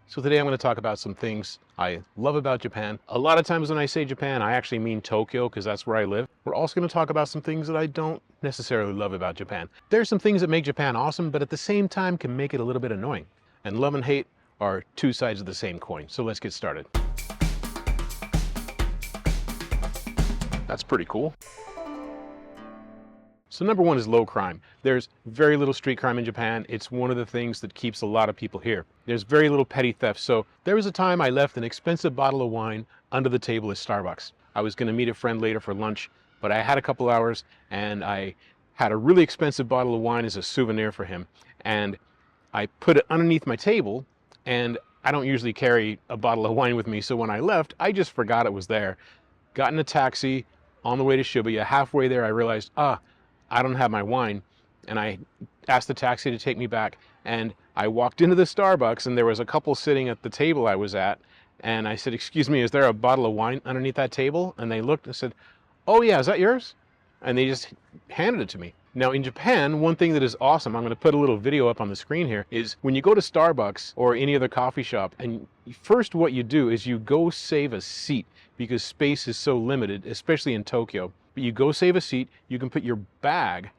So today I'm going to talk about some things I love about Japan. A lot of times when I say Japan, I actually mean Tokyo because that's where I live. We're also going to talk about some things that I don't necessarily love about Japan. There's some things that make Japan awesome, but at the same time can make it a little bit annoying. And love and hate are two sides of the same coin. So let's get started. That's pretty cool. So number one is low crime. There's very little street crime in Japan. It's one of the things that keeps a lot of people here. There's very little petty theft. So there was a time I left an expensive bottle of wine under the table at Starbucks. I was going to meet a friend later for lunch, but I had a couple hours and I had a really expensive bottle of wine as a souvenir for him. And I put it underneath my table, and I don't usually carry a bottle of wine with me. So when I left, I just forgot it was there. Got in a taxi on the way to Shibuya. Halfway there, I realized, I don't have my wine, and I asked the taxi to take me back, and I walked into the Starbucks and there was a couple sitting at the table I was at, and I said, "Excuse me, is there a bottle of wine underneath that table?" And they looked and said, "Oh yeah, is that yours?" And they just handed it to me. Now in Japan, one thing that is awesome, I'm going to put a little video up on the screen here, is when you go to Starbucks or any other coffee shop, and first what you do is you go save a seat because space is so limited, especially in Tokyo. But you go save a seat, you can put your bag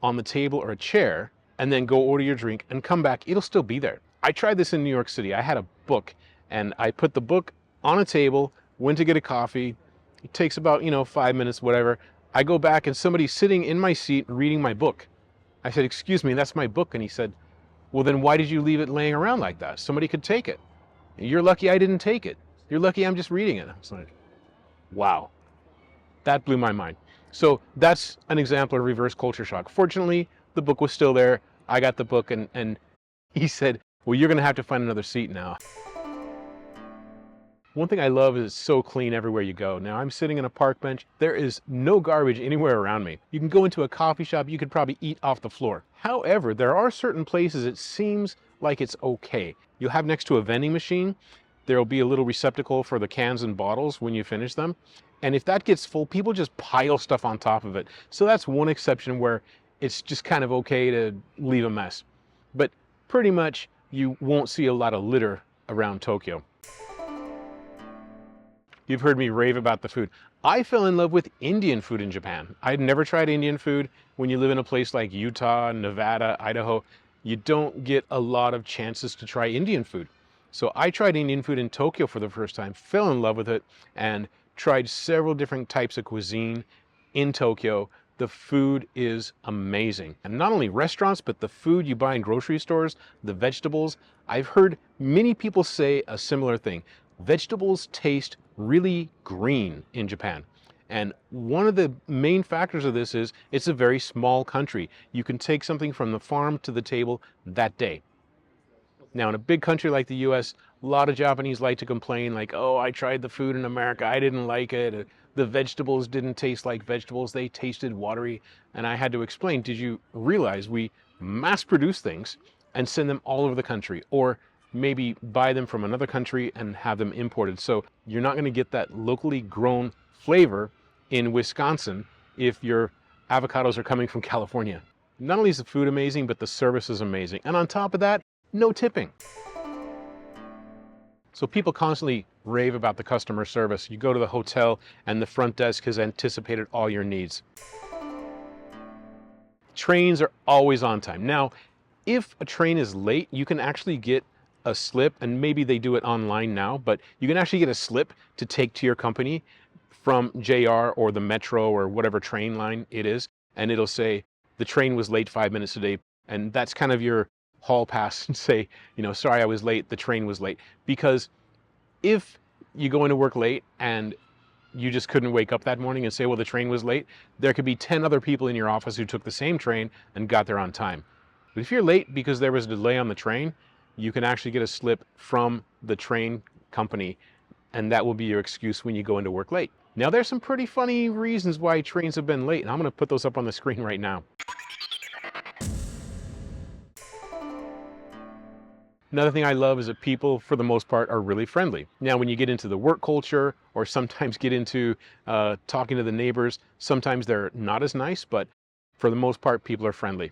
on the table or a chair, and then go order your drink and come back. It'll still be there. I tried this in New York City. I had a book, and I put the book on a table, went to get a coffee. It takes about, 5 minutes, whatever. I go back and somebody's sitting in my seat reading my book. I said, "Excuse me, that's my book." And he said, "Well, then why did you leave it laying around like that? Somebody could take it. You're lucky I didn't take it. You're lucky I'm just reading it." I was like, wow. That blew my mind. So that's an example of reverse culture shock. Fortunately, the book was still there. I got the book, and he said, "Well, you're going to have to find another seat now." One thing I love is it's so clean everywhere you go. Now I'm sitting in a park bench. There is no garbage anywhere around me. You can go into a coffee shop. You could probably eat off the floor. However, there are certain places it seems like it's okay. You'll have next to a vending machine, there'll be a little receptacle for the cans and bottles when you finish them. And if that gets full, people just pile stuff on top of it. So that's one exception where it's just kind of okay to leave a mess. But pretty much you won't see a lot of litter around Tokyo. You've heard me rave about the food. I fell in love with Indian food in Japan. I'd never tried Indian food. When you live in a place like Utah, Nevada, Idaho, you don't get a lot of chances to try Indian food. So I tried Indian food in Tokyo for the first time, fell in love with it, and tried several different types of cuisine in Tokyo. The food is amazing. And not only restaurants, but the food you buy in grocery stores, the vegetables. I've heard many people say a similar thing. Vegetables taste really green in Japan. And one of the main factors of this is it's a very small country. You can take something from the farm to the table that day. Now, in a big country like the US, a lot of Japanese like to complain like, "Oh, I tried the food in America, I didn't like it. The vegetables didn't taste like vegetables, they tasted watery." And I had to explain, did you realize we mass produce things and send them all over the country, or maybe buy them from another country and have them imported? So you're not going to get that locally grown flavor in Wisconsin if your avocados are coming from California. Not only is the food amazing, but the service is amazing. And on top of that, no tipping. So people constantly rave about the customer service. You go to the hotel and the front desk has anticipated all your needs. Trains are always on time. Now, if a train is late, you can actually get a slip, and maybe they do it online now, but you can actually get a slip to take to your company from JR or the Metro or whatever train line it is, and it'll say, "The train was late 5 minutes today," and that's kind of your hall pass and say, "Sorry I was late, the train was late." Because if you go into work late and you just couldn't wake up that morning and say, "Well, the train was late," there could be 10 other people in your office who took the same train and got there on time. But if you're late because there was a delay on the train, you can actually get a slip from the train company, and that will be your excuse when you go into work late. Now, there's some pretty funny reasons why trains have been late, and I'm going to put those up on the screen right now. Another thing I love is that people, for the most part, are really friendly. Now, when you get into the work culture, or sometimes get into talking to the neighbors, sometimes they're not as nice, but for the most part, people are friendly.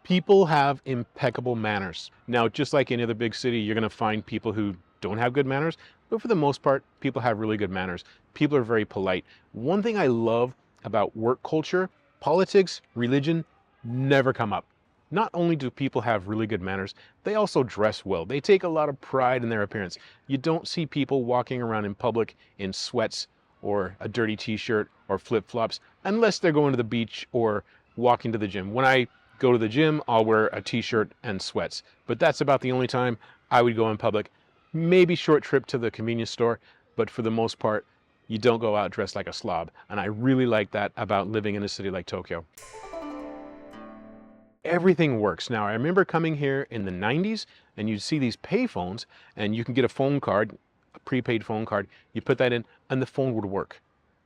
People have impeccable manners. Now, just like any other big city, you're going to find people who don't have good manners, but for the most part, people have really good manners. People are very polite. One thing I love about work culture, politics, religion never come up. Not only do people have really good manners, they also dress well. They take a lot of pride in their appearance. You don't see people walking around in public in sweats or a dirty t-shirt or flip-flops unless they're going to the beach or walking to the gym. When I go to the gym, I'll wear a t-shirt and sweats, but that's about the only time I would go in public. Maybe short trip to the convenience store, but for the most part, you don't go out dressed like a slob. And I really like that about living in a city like Tokyo. Everything works. Now, I remember coming here in the 90s and you'd see these pay phones and you can get a phone card, a prepaid phone card, you put that in and the phone would work.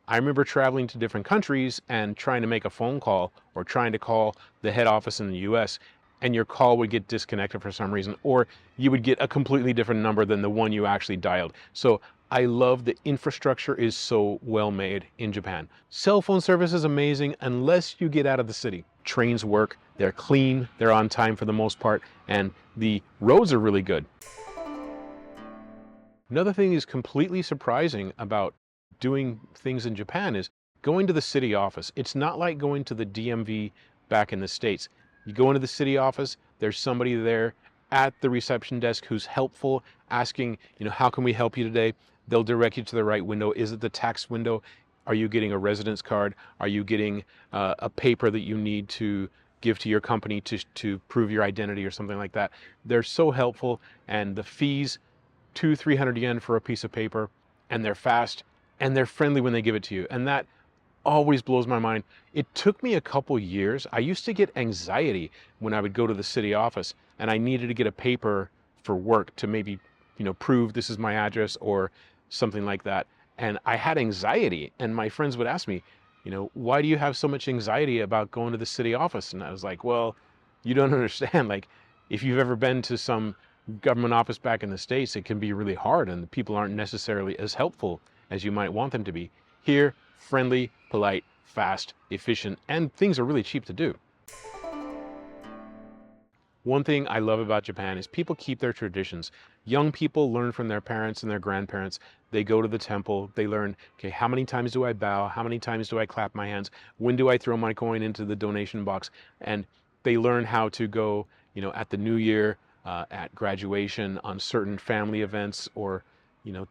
I remember traveling to different countries and trying to make a phone call or trying to call the head office in the US, and your call would get disconnected for some reason, or you would get a completely different number than the one you actually dialed. So I love the infrastructure is so well made in Japan. Cell phone service is amazing unless you get out of the city. Trains work, they're clean, they're on time for the most part, and the roads are really good. Another thing is completely surprising about doing things in Japan is going to the city office. It's not like going to the DMV back in the States. You go into the city office, there's somebody there at the reception desk who's helpful, asking, how can we help you today? They'll direct you to the right window. Is it the tax window? Are you getting a residence card? Are you getting a paper that you need to give to your company to prove your identity or something like that? They're so helpful, and the fees, 200-300 yen for a piece of paper, and they're fast and they're friendly when they give it to you. And that always blows my mind. It took me a couple years. I used to get anxiety when I would go to the city office and I needed to get a paper for work to maybe, prove this is my address or something like that. And I had anxiety, and my friends would ask me, why do you have so much anxiety about going to the city office? And I was like, well, you don't understand. Like, if you've ever been to some government office back in the States, it can be really hard and the people aren't necessarily as helpful as you might want them to be. Here, friendly, polite, fast, efficient, and things are really cheap to do. One thing I love about Japan is people keep their traditions. Young people learn from their parents and their grandparents. They go to the temple, they learn, okay, how many times do I bow? How many times do I clap my hands? When do I throw my coin into the donation box? And they learn how to go, at the new year, at graduation, on certain family events, or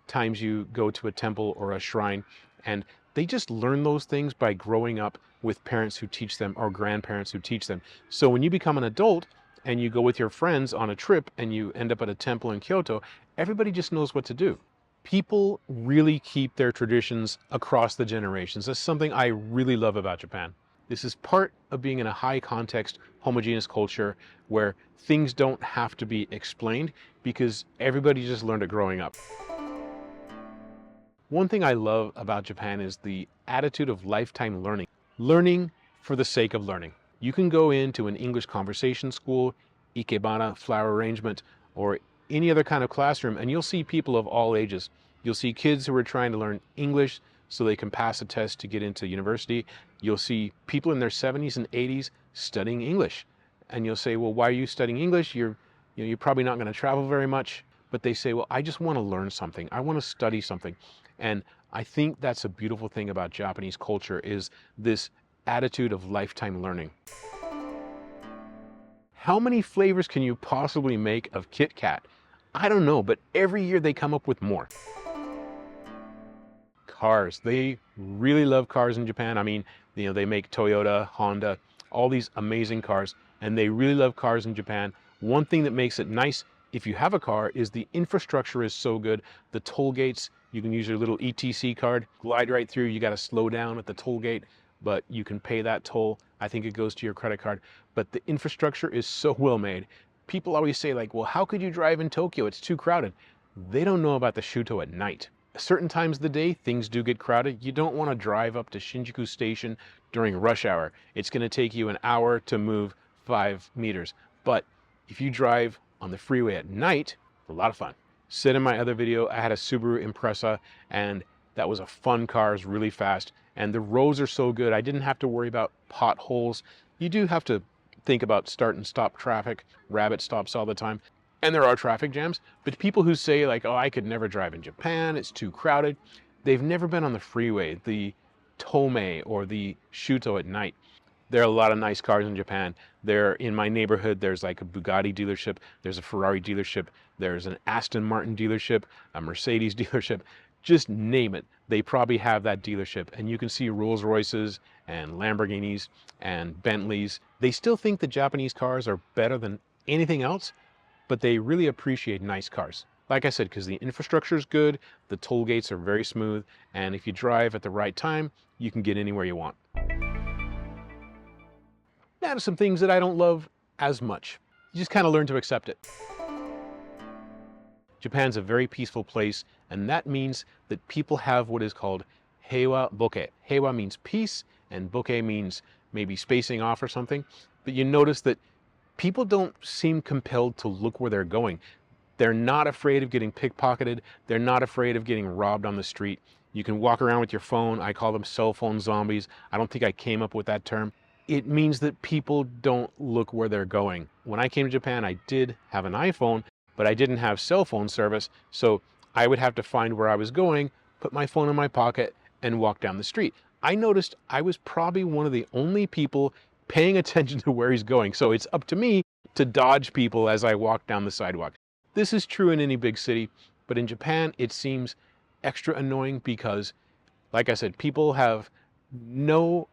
times you go to a temple or a shrine, and they just learn those things by growing up with parents who teach them or grandparents who teach them. So when you become an adult and you go with your friends on a trip and you end up at a temple in Kyoto, everybody just knows what to do. People really keep their traditions across the generations. That's something I really love about Japan. This is part of being in a high context, homogeneous culture where things don't have to be explained because everybody just learned it growing up. One thing I love about Japan is the attitude of lifetime learning. Learning for the sake of learning. You can go into an English conversation school, ikebana, flower arrangement, or any other kind of classroom, and you'll see people of all ages. You'll see kids who are trying to learn English so they can pass a test to get into university. You'll see people in their 70s and 80s studying English. And you'll say, well, why are you studying English? You're probably not going to travel very much. But they say, well, I just want to learn something. I want to study something. And I think that's a beautiful thing about Japanese culture is this attitude of lifetime learning. How many flavors can you possibly make of Kit Kat? I don't know, but every year they come up with more. Cars. They really love cars in Japan. I mean, they make Toyota, Honda, all these amazing cars, and they really love cars in Japan. One thing that makes it nice if you have a car is the infrastructure is so good. The toll gates, you can use your little ETC card, glide right through. You got to slow down at the toll gate, but you can pay that toll. I think it goes to your credit card. But the infrastructure is so well made. People always say like, well, how could you drive in Tokyo? It's too crowded. They don't know about the Shuto at night. Certain times of the day, things do get crowded. You don't want to drive up to Shinjuku Station during rush hour. It's going to take you an hour to move 5 meters. But if you drive on the freeway at night, it's a lot of fun. Said in my other video, I had a Subaru Impreza, and that was a fun car. It's really fast, and the roads are so good. I didn't have to worry about potholes. You do have to think about start and stop traffic, rabbit stops all the time. And there are traffic jams, but people who say like, oh, I could never drive in Japan, it's too crowded, they've never been on the freeway, the Tomei or the Shuto at night. There are a lot of nice cars in Japan. There, in my neighborhood, there's like a Bugatti dealership, there's a Ferrari dealership, there's an Aston Martin dealership, a Mercedes dealership, just name it. They probably have that dealership, and you can see Rolls Royces and Lamborghinis and Bentleys. They still think the Japanese cars are better than anything else, but they really appreciate nice cars. Like I said, because the infrastructure is good, the toll gates are very smooth, and if you drive at the right time, you can get anywhere you want. Now to some things that I don't love as much. You just kind of learn to accept it. Japan's a very peaceful place, and that means that people have what is called heiwa boke. Heiwa means peace, and boke means maybe spacing off or something. But you notice that people don't seem compelled to look where they're going. They're not afraid of getting pickpocketed. They're not afraid of getting robbed on the street. You can walk around with your phone. I call them cell phone zombies. I don't think I came up with that term. It means that people don't look where they're going. When I came to Japan, I did have an iPhone, but I didn't have cell phone service, so I would have to find where I was going, put my phone in my pocket, and walk down the street. I noticed I was probably one of the only people paying attention to where he's going, so it's up to me to dodge people as I walk down the sidewalk. This is true in any big city, but in Japan it seems extra annoying because, like I said, people have no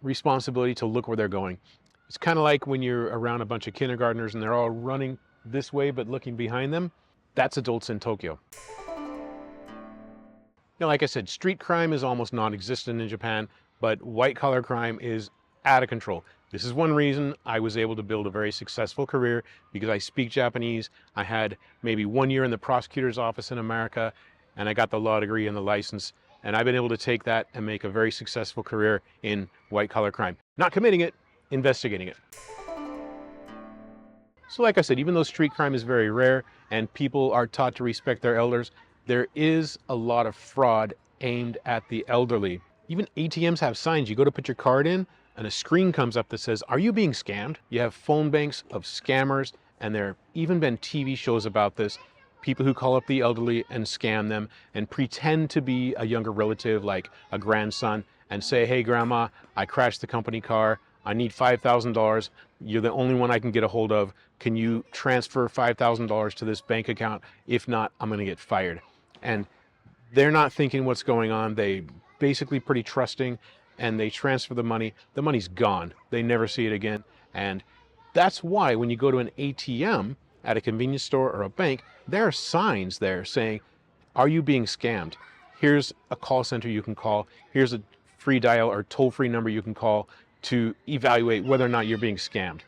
responsibility to look where they're going. It's kind of like when you're around a bunch of kindergartners and they're all running this way but looking behind them. That's adults in Tokyo. Now, like I said, street crime is almost non-existent in Japan, but white-collar crime is out of control. This is one reason I was able to build a very successful career, because I speak Japanese. I had maybe 1 year in the prosecutor's office in America, and I got the law degree and the license, and I've been able to take that and make a very successful career in white-collar crime. Not committing it, investigating it. So like I said, even though street crime is very rare and people are taught to respect their elders, there is a lot of fraud aimed at the elderly. Even ATMs have signs. You go to put your card in and a screen comes up that says, "Are you being scammed?" You have phone banks of scammers, and there have even been TV shows about this. People who call up the elderly and scam them and pretend to be a younger relative, like a grandson, and say, "Hey grandma, I crashed the company car. I need $5,000. You're the only one I can get a hold of. Can you transfer $5,000 to this bank account? If not, I'm going to get fired." And they're not thinking what's going on. They basically pretty trusting, and they transfer the money. The money's gone. They never see it again. And that's why when you go to an ATM at a convenience store or a bank, there are signs there saying, "Are you being scammed? Here's a call center you can call. Here's a free dial or toll-free number you can call to evaluate whether or not you're being scammed."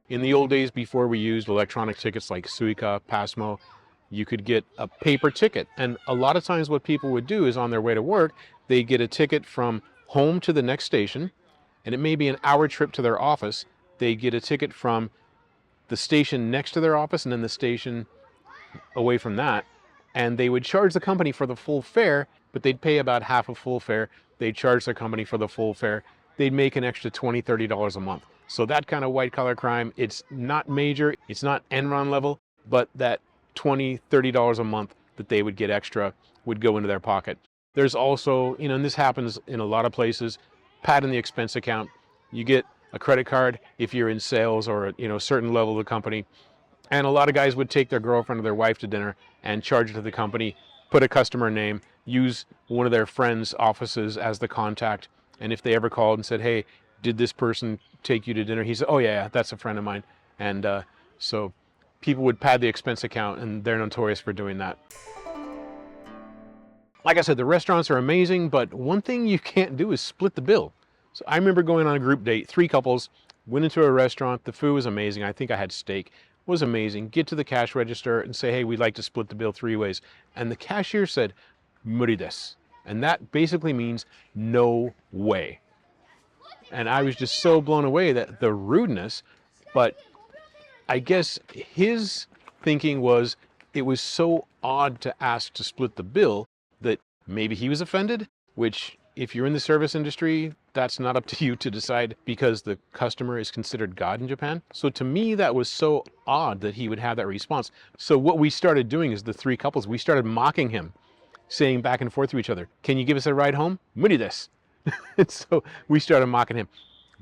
In the old days, before we used electronic tickets like Suica, Passmo, you could get a paper ticket. And a lot of times what people would do is on their way to work, they'd get a ticket from home to the next station, and it may be an hour trip to their office. They'd get a ticket from the station next to their office and then the station away from that. And they would charge the company for the full fare, but they'd pay about half of full fare. They'd charge the company for the full fare. They'd make an extra $20, $30 a month. So that kind of white collar crime, it's not major, it's not Enron level, but that $20, $30 a month that they would get extra would go into their pocket. There's also, and this happens in a lot of places, pad in the expense account. You get a credit card if you're in sales or a certain level of the company. And a lot of guys would take their girlfriend or their wife to dinner and charge it to the company, put a customer name, use one of their friends' offices as the contact. And if they ever called and said, "Hey, did this person take you to dinner?" He said, "Oh yeah, that's a friend of mine." And so people would pad the expense account, and they're notorious for doing that. Like I said, the restaurants are amazing, but one thing you can't do is split the bill. So I remember going on a group date, 3 couples, went into a restaurant. The food was amazing. I think I had steak. It was amazing. Get to the cash register and say, "Hey, we'd like to split the bill 3 ways." And the cashier said, "Muri desu." And that basically means no way. And I was just so blown away that the rudeness, but I guess his thinking was it was so odd to ask to split the bill that maybe he was offended, which if you're in the service industry, that's not up to you to decide because the customer is considered God in Japan. So to me, that was so odd that he would have that response. So what we started doing is the three couples, we started mocking him, saying back and forth to each other, can you give us a ride home? Muri desu. And so we started mocking him.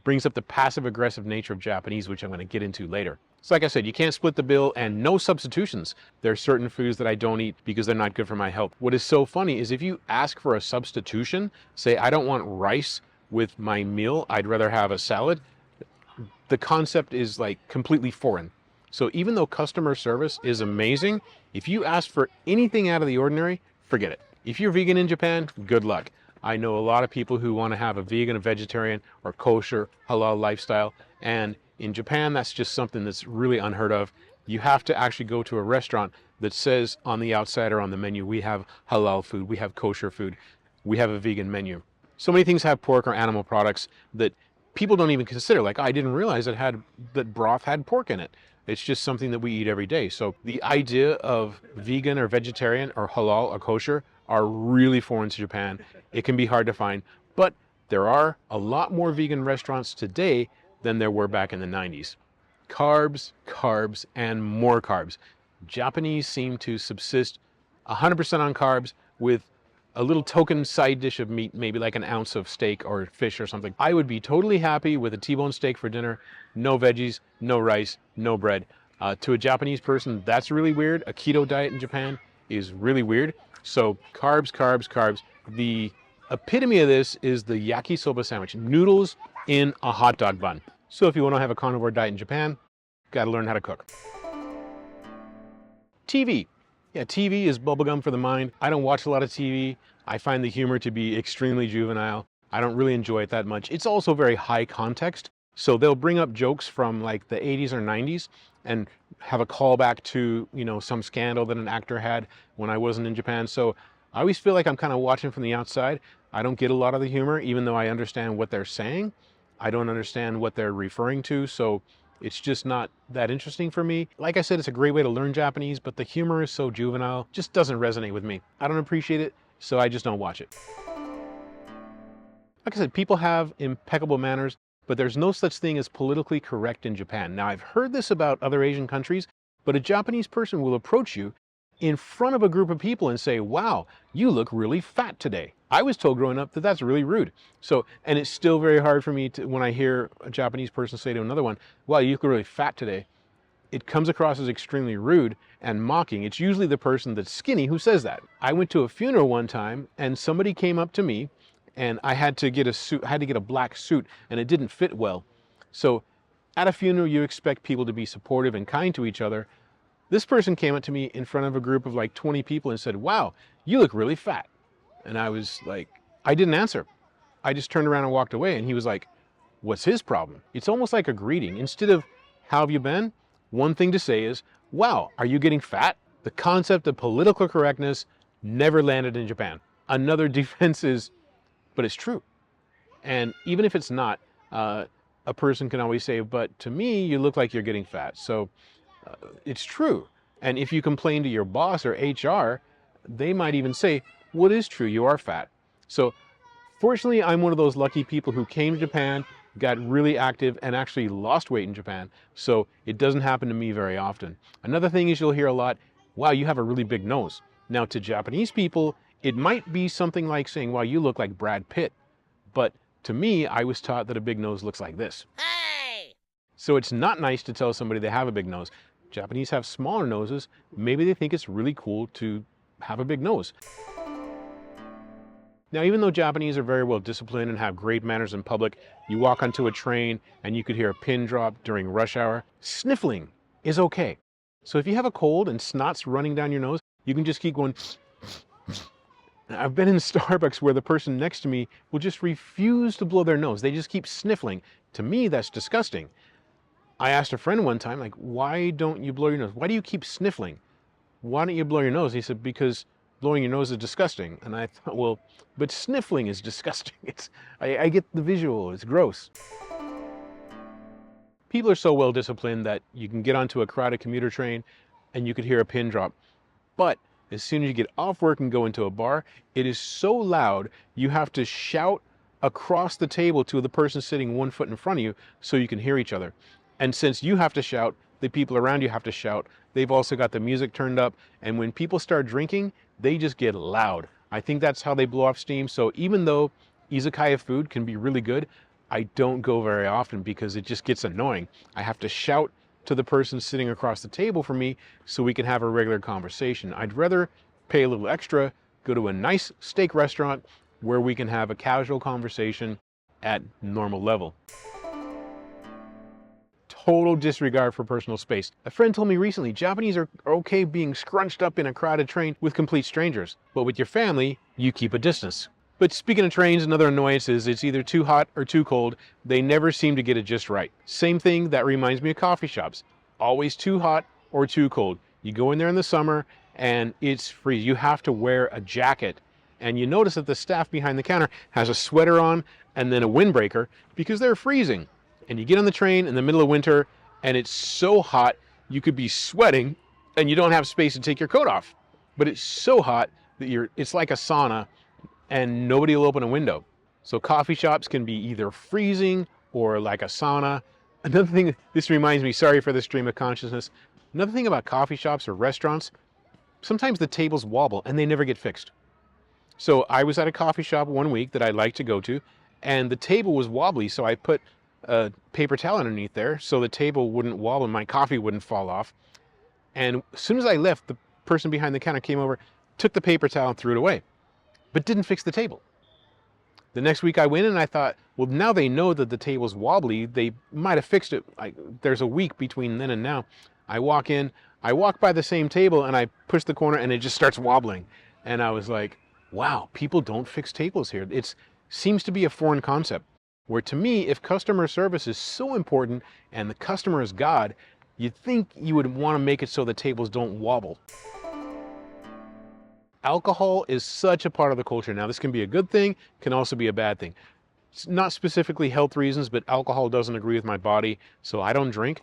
Brings up the passive aggressive nature of Japanese, which I'm going to get into later. So like I said, you can't split the bill and no substitutions. There are certain foods that I don't eat because they're not good for my health. What is so funny is if you ask for a substitution, say I don't want rice with my meal, I'd rather have a salad, the concept is like completely foreign. So even though customer service is amazing, if you ask for anything out of the ordinary, forget it. If you're vegan in Japan, good luck. I know a lot of people who want to have a vegan, a vegetarian, or kosher, halal lifestyle. And in Japan, that's just something that's really unheard of. You have to actually go to a restaurant that says on the outside or on the menu, we have halal food, we have kosher food, we have a vegan menu. So many things have pork or animal products that people don't even consider. Like, I didn't realize that broth had pork in it. It's just something that we eat every day. So the idea of vegan or vegetarian or halal or kosher are really foreign to Japan. It can be hard to find, but there are a lot more vegan restaurants today than there were back in the 90s. Carbs, carbs, and more carbs. Japanese seem to subsist 100% on carbs with a little token side dish of meat, maybe like an ounce of steak or fish or something. I would be totally happy with a T-bone steak for dinner, no veggies, no rice, no bread. To a Japanese person, that's really weird. A keto diet in Japan is really weird. So carbs, carbs, carbs. The epitome of this is the yakisoba sandwich, noodles in a hot dog bun. So if you want to have a carnivore diet in Japan, got to learn how to cook. TV. Yeah, TV is bubblegum for the mind. I don't watch a lot of TV. I find the humor to be extremely juvenile. I don't really enjoy it that much. It's also very high context. So they'll bring up jokes from like the 80s or 90s and have a callback to, you know, some scandal that an actor had when I wasn't in Japan. So I always feel like I'm kind of watching from the outside. I don't get a lot of the humor, even though I understand what they're saying. I don't understand what they're referring to. So it's just not that interesting for me. Like I said, it's a great way to learn Japanese, but the humor is so juvenile, just doesn't resonate with me. I don't appreciate it, so I just don't watch it. Like I said, people have impeccable manners, but there's no such thing as politically correct in Japan. Now, I've heard this about other Asian countries, but a Japanese person will approach you in front of a group of people and say, wow, you look really fat today. I was told growing up that that's really rude. So, and it's still very hard for me to, when I hear a Japanese person say to another one, wow, you look really fat today. It comes across as extremely rude and mocking. It's usually the person that's skinny who says that. I went to a funeral one time and somebody came up to me and I had to get a suit, I had to get a black suit and it didn't fit well. So at a funeral, you expect people to be supportive and kind to each other. This person came up to me in front of a group of like 20 people and said, wow, you look really fat. And I was like, I didn't answer. I just turned around and walked away. And he was like, what's his problem? It's almost like a greeting. Instead of, how have you been? One thing to say is, wow, are you getting fat? The concept of political correctness never landed in Japan. Another defense is, but it's true. And even if it's not, a person can always say, but to me, you look like you're getting fat. So it's true. And if you complain to your boss or HR, they might even say, what is true? You are fat. So fortunately, I'm one of those lucky people who came to Japan, got really active, and actually lost weight in Japan. So it doesn't happen to me very often. Another thing is you'll hear a lot, wow, you have a really big nose. Now to Japanese people, it might be something like saying, wow, you look like Brad Pitt. But to me, I was taught that a big nose looks like this. Hey! So it's not nice to tell somebody they have a big nose. Japanese have smaller noses. Maybe they think it's really cool to have a big nose. Now, even though Japanese are very well disciplined and have great manners in public, you walk onto a train and you could hear a pin drop during rush hour. Sniffling is okay. So if you have a cold and snot's running down your nose, you can just keep going. I've been in Starbucks where the person next to me will just refuse to blow their nose. They just keep sniffling. To me, that's disgusting. I asked a friend one time, like, why don't you blow your nose? Why do you keep sniffling? Why don't you blow your nose? He said, because blowing your nose is disgusting. And I thought, well, but sniffling is disgusting. I get the visual, it's gross. People are so well disciplined that you can get onto a crowded commuter train and you could hear a pin drop. But As soon as you get off work and go into a bar, it is so loud, you have to shout across the table to the person sitting 1 foot in front of you so you can hear each other. And since you have to shout, the people around you have to shout. They've also got the music turned up. And when people start drinking, they just get loud. I think that's how they blow off steam. So even though izakaya food can be really good, I don't go very often because it just gets annoying. I have to shout to the person sitting across the table from me so we can have a regular conversation. I'd rather pay a little extra, go to a nice steak restaurant where we can have a casual conversation at normal level. Total disregard for personal space. A friend told me recently, Japanese are okay being scrunched up in a crowded train with complete strangers, but with your family, you keep a distance. But speaking of trains, another annoyance is it's either too hot or too cold. They never seem to get it just right. Same thing, that reminds me of coffee shops. Always too hot or too cold. You go in there in the summer and it's freezing. You have to wear a jacket. And you notice that the staff behind the counter has a sweater on and then a windbreaker because they're freezing. And you get on the train in the middle of winter and it's so hot you could be sweating and you don't have space to take your coat off. But it's so hot that it's like a sauna and nobody will open a window. So coffee shops can be either freezing or like a sauna. Another thing, this reminds me, sorry for the stream of consciousness. Another thing about coffee shops or restaurants, sometimes the tables wobble and they never get fixed. So I was at a coffee shop one week that I like to go to and the table was wobbly. So I put a paper towel underneath there so the table wouldn't wobble and my coffee wouldn't fall off. And as soon as I left, the person behind the counter came over, took the paper towel and threw it away, but didn't fix the table. The next week I went in and I thought, well, now they know that the table's wobbly. They might have fixed it. There's a week between then and now. I walk in, I walk by the same table and I push the corner and it just starts wobbling. And I was like, wow, people don't fix tables here. It seems to be a foreign concept. Where to me, if customer service is so important and the customer is God, you'd think you would want to make it so the tables don't wobble. Alcohol is such a part of the culture. Now, this can be a good thing, can also be a bad thing. It's not specifically health reasons, but alcohol doesn't agree with my body, so I don't drink.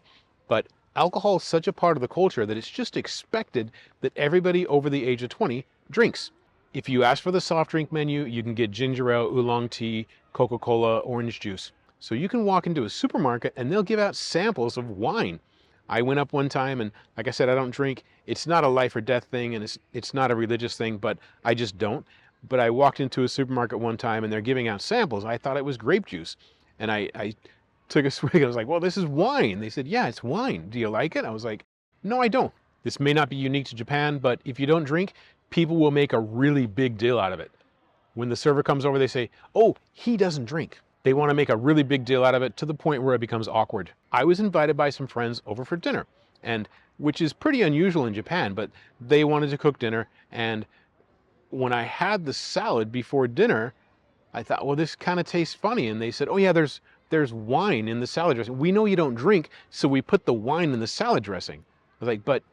But alcohol is such a part of the culture that it's just expected that everybody over the age of 20 drinks. If you ask for the soft drink menu, you can get ginger ale, oolong tea, Coca-Cola, orange juice. So you can walk into a supermarket and they'll give out samples of wine. I went up one time and like I said, I don't drink. It's not a life or death thing and it's not a religious thing, but I just don't. But I walked into a supermarket one time and they're giving out samples. I thought it was grape juice. And I took a swig and I was like, well, this is wine. They said, yeah, it's wine. Do you like it? I was like, no, I don't. This may not be unique to Japan, but if you don't drink, people will make a really big deal out of it. When the server comes over, they say, oh, he doesn't drink. They want to make a really big deal out of it to the point where it becomes awkward. I was invited by some friends over for dinner, and which is pretty unusual in Japan, but they wanted to cook dinner. And when I had the salad before dinner, I thought, well, this kind of tastes funny. And they said, oh yeah, there's wine in the salad dressing. We know you don't drink, so we put the wine in the salad dressing. I was like, but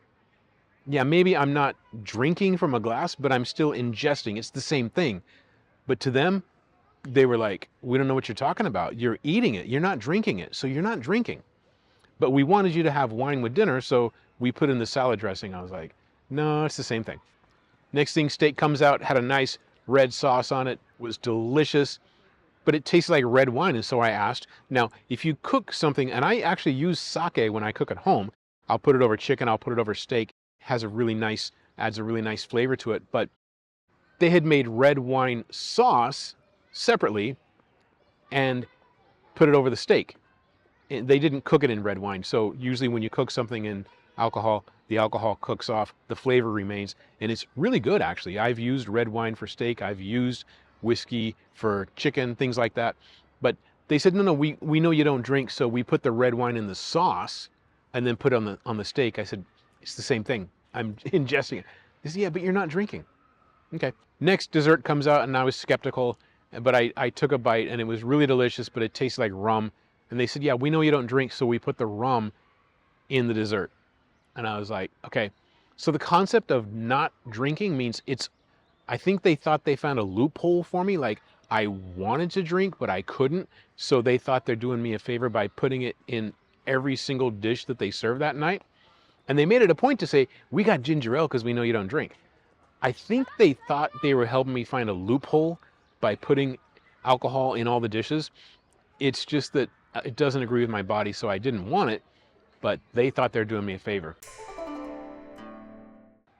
yeah, maybe I'm not drinking from a glass, but I'm still ingesting. It's the same thing. But to them, they were like, we don't know what you're talking about. You're eating it. You're not drinking it. So you're not drinking. But we wanted you to have wine with dinner, so we put in the salad dressing. I was like, no, it's the same thing. Next thing, steak comes out, had a nice red sauce on it, was delicious, but it tasted like red wine. And so I asked, now, if you cook something, and I actually use sake when I cook at home, I'll put it over chicken, I'll put it over steak, adds a really nice flavor to it. But they had made red wine sauce separately and put it over the steak. And they didn't cook it in red wine. So usually when you cook something in alcohol, the alcohol cooks off, the flavor remains, and it's really good actually. I've used red wine for steak, I've used whiskey for chicken, things like that. But they said, no, we know you don't drink, so we put the red wine in the sauce and then put it on the steak. I said, it's the same thing. I'm ingesting it. They said, yeah, but you're not drinking. Okay. Next dessert comes out and I was skeptical, but I took a bite and it was really delicious, but it tasted like rum. And they said, yeah, we know you don't drink, so we put the rum in the dessert. And I was like, okay. So the concept of not drinking means I think they thought they found a loophole for me. Like I wanted to drink, but I couldn't. So they thought they're doing me a favor by putting it in every single dish that they served that night. And they made it a point to say, we got ginger ale because we know you don't drink. I think they thought they were helping me find a loophole by putting alcohol in all the dishes. It's just that it doesn't agree with my body, so I didn't want it, but they thought they're doing me a favor.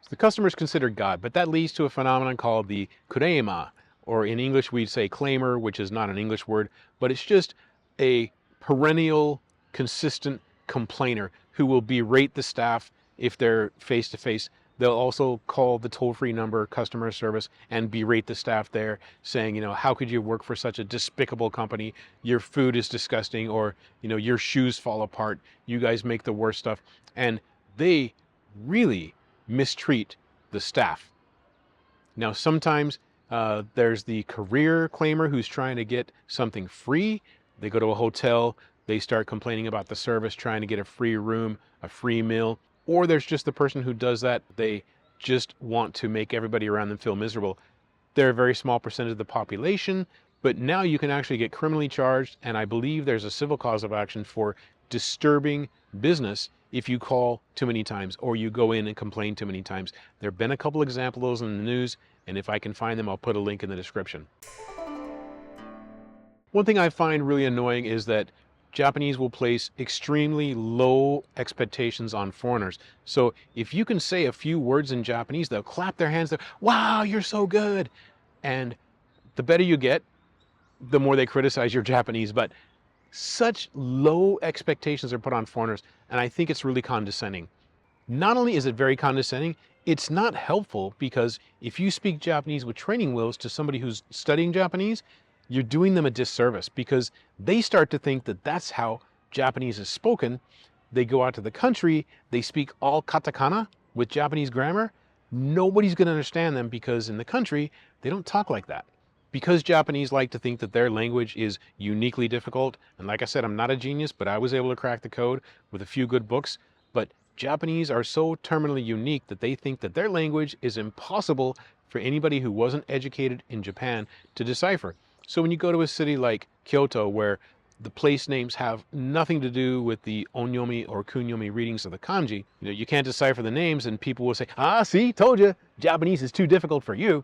So the customer is considered God, but that leads to a phenomenon called the kurema, or in English we'd say claimer, which is not an English word, but it's just a perennial, consistent complainer who will berate the staff if they're face to face. They'll also call the toll-free number, customer service, and berate the staff there, saying, how could you work for such a despicable company? Your food is disgusting, or, your shoes fall apart. You guys make the worst stuff. And they really mistreat the staff. Now, sometimes there's the career claimer who's trying to get something free. They go to a hotel, they start complaining about the service, trying to get a free room, a free meal. Or there's just the person who does that. They just want to make everybody around them feel miserable. They're a very small percentage of the population, but now you can actually get criminally charged, and I believe there's a civil cause of action for disturbing business if you call too many times or you go in and complain too many times. There have been a couple examples of those in the news, and if I can find them, I'll put a link in the description. One thing I find really annoying is that Japanese will place extremely low expectations on foreigners. So if you can say a few words in Japanese, they'll clap their hands. Wow, you're so good. And the better you get, the more they criticize your Japanese. But such low expectations are put on foreigners, and I think it's really condescending. Not only is it very condescending, it's not helpful, because if you speak Japanese with training wheels to somebody who's studying Japanese, you're doing them a disservice, because they start to think that that's how Japanese is spoken. They go out to the country, they speak all katakana with Japanese grammar. Nobody's going to understand them, because in the country, they don't talk like that. Because Japanese like to think that their language is uniquely difficult, and like I said, I'm not a genius, but I was able to crack the code with a few good books, but Japanese are so terminally unique that they think that their language is impossible for anybody who wasn't educated in Japan to decipher. So when you go to a city like Kyoto, where the place names have nothing to do with the onyomi or kunyomi readings of the kanji, you can't decipher the names, and people will say, see, told you, Japanese is too difficult for you.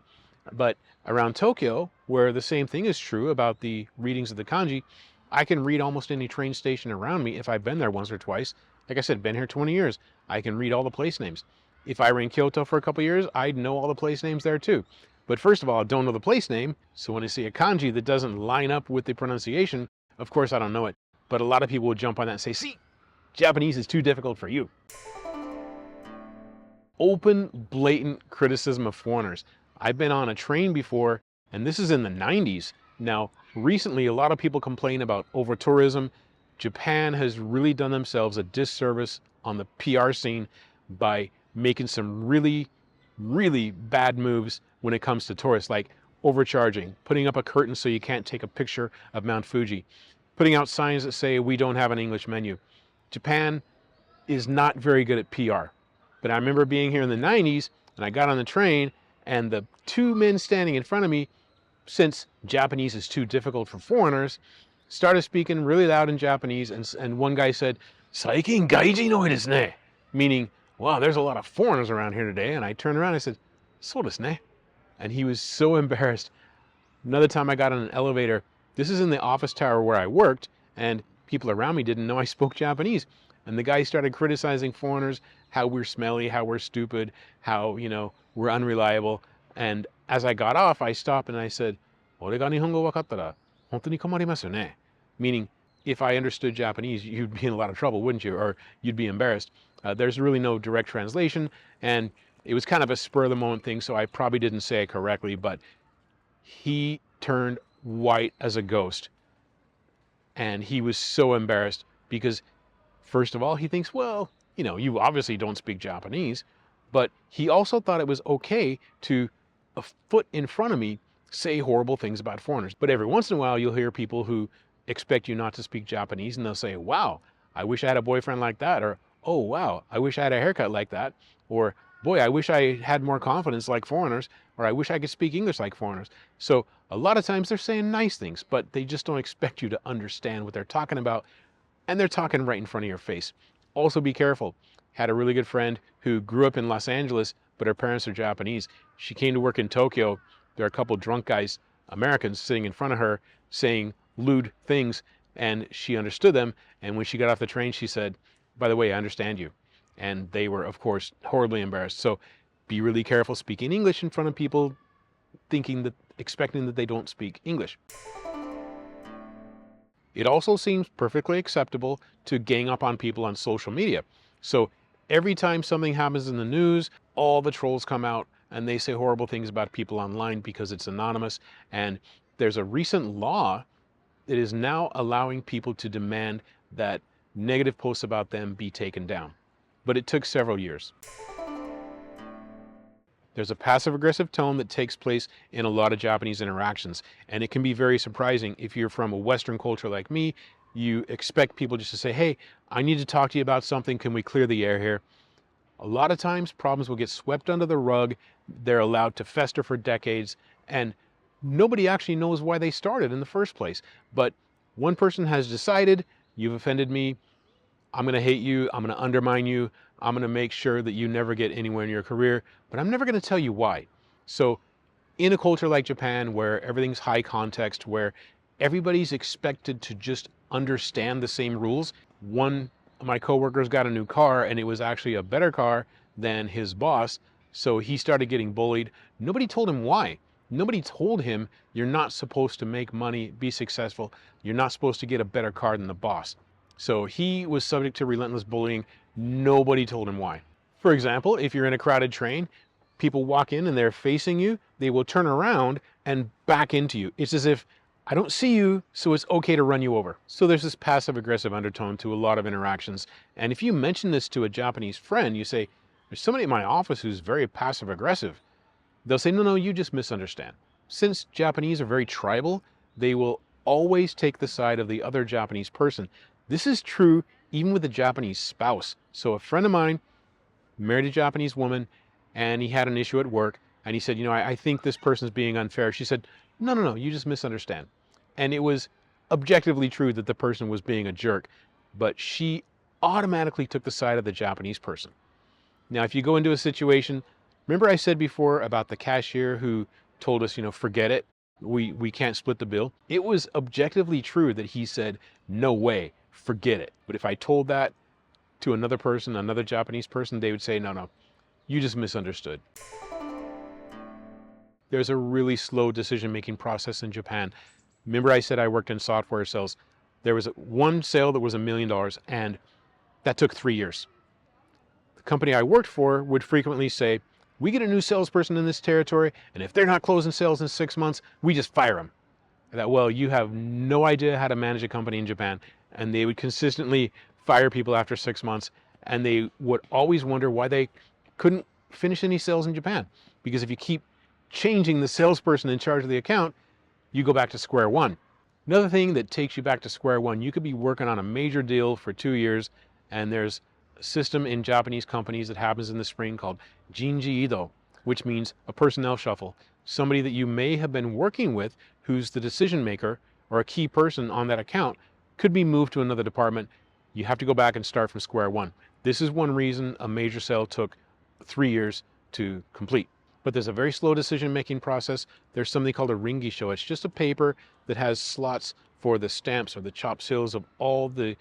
But around Tokyo, where the same thing is true about the readings of the kanji, I can read almost any train station around me if I've been there once or twice. Like I said, been here 20 years. I can read all the place names. If I were in Kyoto for a couple years, I'd know all the place names there too. But first of all, I don't know the place name, so when I see a kanji that doesn't line up with the pronunciation, of course I don't know it. But a lot of people will jump on that and say, see, Japanese is too difficult for you. Open, blatant criticism of foreigners. I've been on a train before, and this is in the 90s. Now, recently, a lot of people complain about over-tourism. Japan has really done themselves a disservice on the PR scene by making some really, really bad moves when it comes to tourists, like overcharging, putting up a curtain so you can't take a picture of Mount Fuji, putting out signs that say we don't have an English menu. Japan is not very good at PR. But I remember being here in the 90s, and I got on the train, and the two men standing in front of me, since Japanese is too difficult for foreigners, started speaking really loud in Japanese, and one guy said, "Saikin gaijin no desu ne," meaning, wow, there's a lot of foreigners around here today. And I turned around and I said, "So desu ne." And he was so embarrassed. Another time I got on an elevator, this is in the office tower where I worked, and people around me didn't know I spoke Japanese. And the guy started criticizing foreigners, how we're smelly, how we're stupid, how, we're unreliable. And as I got off, I stopped and I said, "Ore ga nihongo wakattara, hontou ni komarimasu ne?" Meaning, if I understood Japanese, you'd be in a lot of trouble, wouldn't you? Or you'd be embarrassed. There's really no direct translation, and it was kind of a spur of the moment thing, so I probably didn't say it correctly, but he turned white as a ghost. And he was so embarrassed because, first of all, he thinks, well, you obviously don't speak Japanese, but he also thought it was okay to, a foot in front of me, say horrible things about foreigners. But every once in a while, you'll hear people who expect you not to speak Japanese, and they'll say, "Wow, I wish I had a boyfriend like that," or, "Oh, wow, I wish I had a haircut like that," or, "Boy, I wish I had more confidence like foreigners," or, "I wish I could speak English like foreigners." So a lot of times they're saying nice things, but they just don't expect you to understand what they're talking about, and they're talking right in front of your face. Also be careful. Had a really good friend who grew up in Los Angeles, but her parents are Japanese. She came to work in Tokyo. There are a couple drunk guys, Americans, sitting in front of her saying lewd things, and she understood them. And when she got off the train, she said, "By the way, I understand you." And they were, of course, horribly embarrassed. So be really careful speaking English in front of people, expecting that they don't speak English. It also seems perfectly acceptable to gang up on people on social media. So every time something happens in the news, all the trolls come out and they say horrible things about people online because it's anonymous. And there's a recent law that is now allowing people to demand that negative posts about them be taken down. But it took several years. There's a passive-aggressive tone that takes place in a lot of Japanese interactions, and it can be very surprising. If you're from a Western culture like me, you expect people just to say, "Hey, I need to talk to you about something. Can we clear the air here?" A lot of times, problems will get swept under the rug. They're allowed to fester for decades, and nobody actually knows why they started in the first place. But one person has decided, "You've offended me. I'm going to hate you. I'm going to undermine you. I'm going to make sure that you never get anywhere in your career, but I'm never going to tell you why." So in a culture like Japan, where everything's high context, where everybody's expected to just understand the same rules, one of my coworkers got a new car and it was actually a better car than his boss. So he started getting bullied. Nobody told him why. Nobody told him, "You're not supposed to make money, be successful. You're not supposed to get a better car than the boss." So he was subject to relentless bullying. Nobody told him why. For example, if you're in a crowded train, people walk in and they're facing you, they will turn around and back into you. It's as if, "I don't see you, so it's okay to run you over." So there's this passive-aggressive undertone to a lot of interactions. And if you mention this to a Japanese friend, you say, "There's somebody in my office who's very passive-aggressive." They'll say, "No, no, you just misunderstand." Since Japanese are very tribal, they will always take the side of the other Japanese person. This is true even with a Japanese spouse. So a friend of mine married a Japanese woman and he had an issue at work and he said, I think this person's being unfair. She said, "No, no, no, you just misunderstand." And it was objectively true that the person was being a jerk, but she automatically took the side of the Japanese person. Now, if you go into a situation, remember I said before about the cashier who told us, "Forget it. We can't split the bill." It was objectively true that he said, "No way, forget it." But if I told that to another person, another Japanese person, they would say, "No, no, you just misunderstood." There's a really slow decision-making process in Japan. Remember I said I worked in software sales. There was one sale that was $1 million, and that took 3 years. The company I worked for would frequently say, "We get a new salesperson in this territory, and if they're not closing sales in 6 months, we just fire them." I thought, well, you have no idea how to manage a company in Japan. And they would consistently fire people after 6 months, and they would always wonder why they couldn't finish any sales in Japan. Because if you keep changing the salesperson in charge of the account, you go back to square one. Another thing that takes you back to square one, you could be working on a major deal for 2 years, and there's a system in Japanese companies that happens in the spring called Jinji Ido, which means a personnel shuffle. Somebody that you may have been working with who's the decision maker or a key person on that account could be moved to another department. You have to go back and start from square one. This is one reason a major sale took 3 years to complete. But there's a very slow decision-making process. There's something called a ringisho. It's just a paper that has slots for the stamps or the chopped seals of all the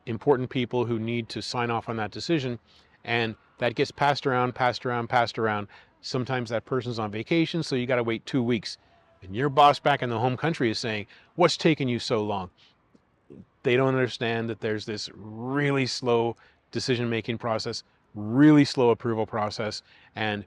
important people who need to sign off on that decision. And that gets passed around, passed around, passed around. Sometimes that person's on vacation, so you got to wait 2 weeks. And your boss back in the home country is saying, "What's taking you so long?" They don't understand that there's this really slow decision-making process, really slow approval process. And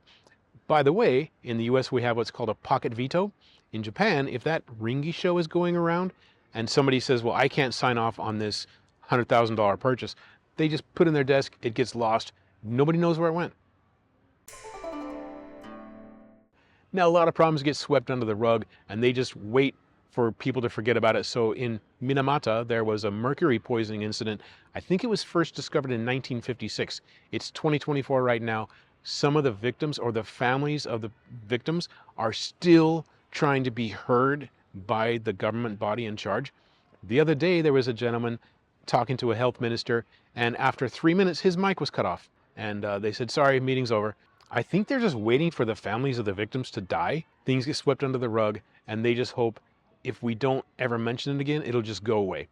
by the way, in the US, we have what's called a pocket veto. In Japan, if that ringisho is going around and somebody says, "Well, I can't sign off on this $100,000 purchase," they just put it in their desk, it gets lost, nobody knows where it went. Now, a lot of problems get swept under the rug and they just wait for people to forget about it. So in Minamata, there was a mercury poisoning incident. I think it was first discovered in 1956. It's 2024 right now. Some of the victims or the families of the victims are still trying to be heard by the government body in charge. The other day, there was a gentleman talking to a health minister, and after 3 minutes, his mic was cut off. And they said, "Sorry, meeting's over." I think they're just waiting for the families of the victims to die. Things get swept under the rug, and they just hope if we don't ever mention it again, it'll just go away.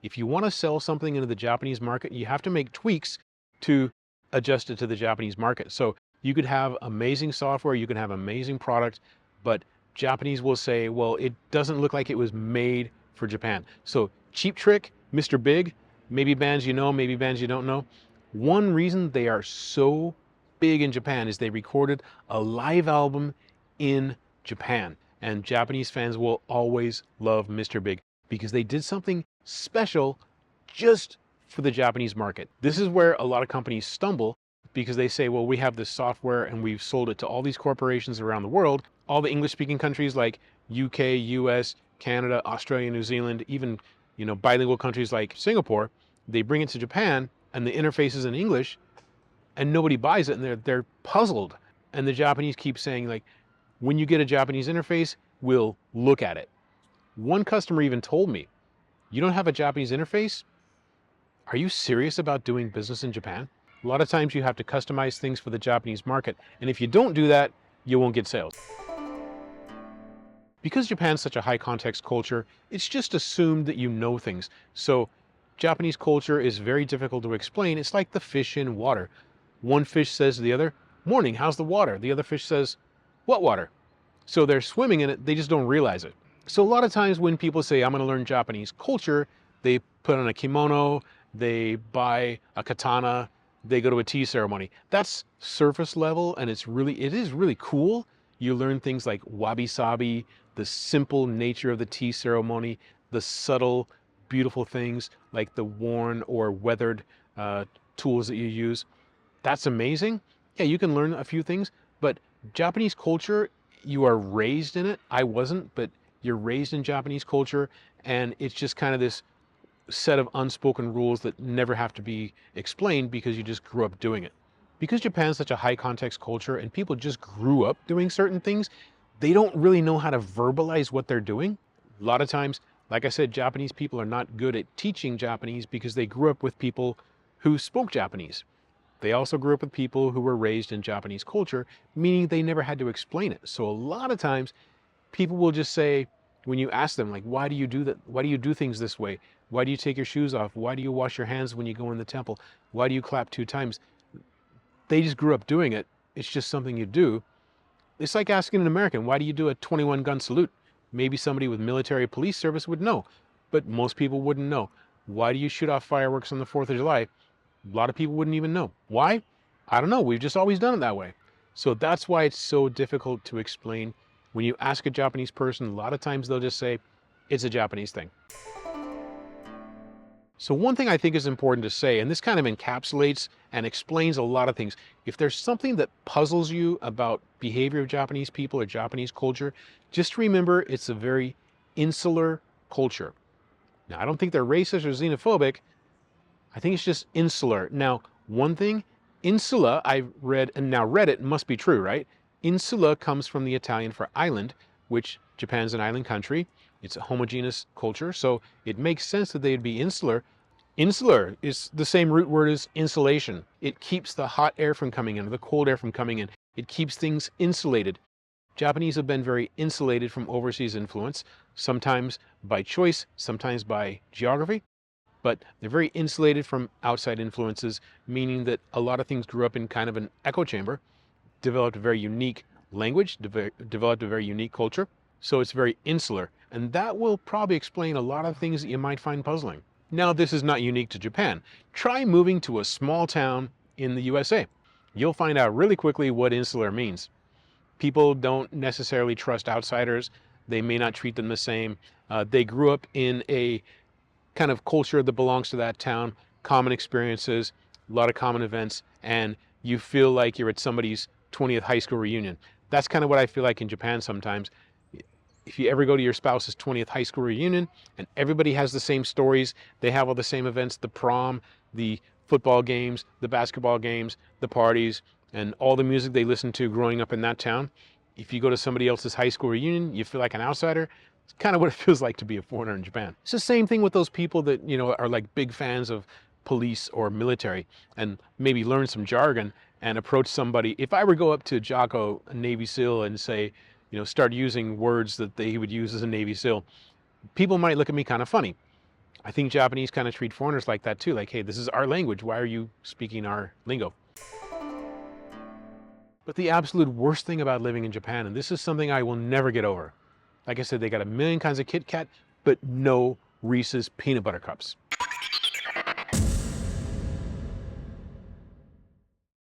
If you want to sell something into the Japanese market, you have to make tweaks to adjust it to the Japanese market. So you could have amazing software, you can have amazing product, but Japanese will say, well, it doesn't look like it was made for Japan. So Cheap Trick, Mr. Big, maybe bands you know, maybe bands you don't know. One reason they are so big in Japan is they recorded a live album in Japan. And Japanese fans will always love Mr. Big because they did something special just for the Japanese market. This is where a lot of companies stumble because they say, well, we have this software and we've sold it to all these corporations around the world, all the English-speaking countries like UK, US, Canada, Australia, New Zealand, even bilingual countries like Singapore. They bring it to Japan and the interface is in English and nobody buys it and they're puzzled. And the Japanese keep saying, like, when you get a Japanese interface, we'll look at it. One customer even told me, you don't have a Japanese interface? Are you serious about doing business in Japan? A lot of times you have to customize things for the Japanese market, and if you don't do that, you won't get sales. Because Japan's such a high context culture, it's just assumed that you know things. So Japanese culture is very difficult to explain. It's like the fish in water. One fish says to the other, "Morning, how's the water?" The other fish says, "What water?" So they're swimming in it, they just don't realize it. So a lot of times when people say, I'm going to learn Japanese culture, they put on a kimono, they buy a katana, they go to a tea ceremony. That's surface level, and it is really cool. You learn things like wabi-sabi, the simple nature of the tea ceremony, the subtle, beautiful things like the worn or weathered tools that you use. That's amazing. Yeah, you can learn a few things, but Japanese culture, you are raised in it. I wasn't, but you're raised in Japanese culture, and it's just kind of this set of unspoken rules that never have to be explained because you just grew up doing it. Because Japan's such a high context culture and people just grew up doing certain things, they don't really know how to verbalize what they're doing. A lot of times, like I said, Japanese people are not good at teaching Japanese because they grew up with people who spoke Japanese. They also grew up with people who were raised in Japanese culture, meaning they never had to explain it. So a lot of times people will just say, when you ask them, like, why do you do that? Why do you do things this way? Why do you take your shoes off? Why do you wash your hands when you go in the temple? Why do you clap 2 times? They just grew up doing it. It's just something you do. It's like asking an American, why do you do a 21-gun salute? Maybe somebody with military police service would know, but most people wouldn't know. Why do you shoot off fireworks on the 4th of July? A lot of people wouldn't even know. Why? I don't know. We've just always done it that way. So that's why it's so difficult to explain. When you ask a Japanese person, a lot of times they'll just say, it's a Japanese thing. So one thing I think is important to say, and this kind of encapsulates and explains a lot of things. If there's something that puzzles you about behavior of Japanese people or Japanese culture, just remember it's a very insular culture. Now, I don't think they're racist or xenophobic. I think it's just insular. Now, one thing, insula, I've read, and now Reddit must be true, right? Insula comes from the Italian for island, which Japan's an island country. It's a homogeneous culture, so it makes sense that they'd be insular. Insular is the same root word as insulation. It keeps the hot air from coming in, or the cold air from coming in. It keeps things insulated. Japanese have been very insulated from overseas influence, sometimes by choice, sometimes by geography, but they're very insulated from outside influences, meaning that a lot of things grew up in kind of an echo chamber, developed a very unique language, developed a very unique culture. So it's very insular, and that will probably explain a lot of things that you might find puzzling. Now, this is not unique to Japan. Try moving to a small town in the USA. You'll find out really quickly what insular means. People don't necessarily trust outsiders. They may not treat them the same. They grew up in a kind of culture that belongs to that town, common experiences, a lot of common events, and you feel like you're at somebody's 20th high school reunion. That's kind of what I feel like in Japan sometimes. If you ever go to your spouse's 20th high school reunion and everybody has the same stories, they have all the same events, the prom, the football games, the basketball games, the parties, and all the music they listened to growing up in that town. If you go to somebody else's high school reunion, you feel like an outsider. It's kind of what it feels like to be a foreigner in Japan. It's the same thing with those people that, are like big fans of police or military and maybe learn some jargon and approach somebody. If I were to go up to Jocko, a Navy SEAL, and say, start using words that he would use as a Navy SEAL, people might look at me kind of funny. I think Japanese kind of treat foreigners like that too. Like, hey, this is our language. Why are you speaking our lingo? But the absolute worst thing about living in Japan, and this is something I will never get over. Like I said, they got a million kinds of Kit Kat, but no Reese's peanut butter cups.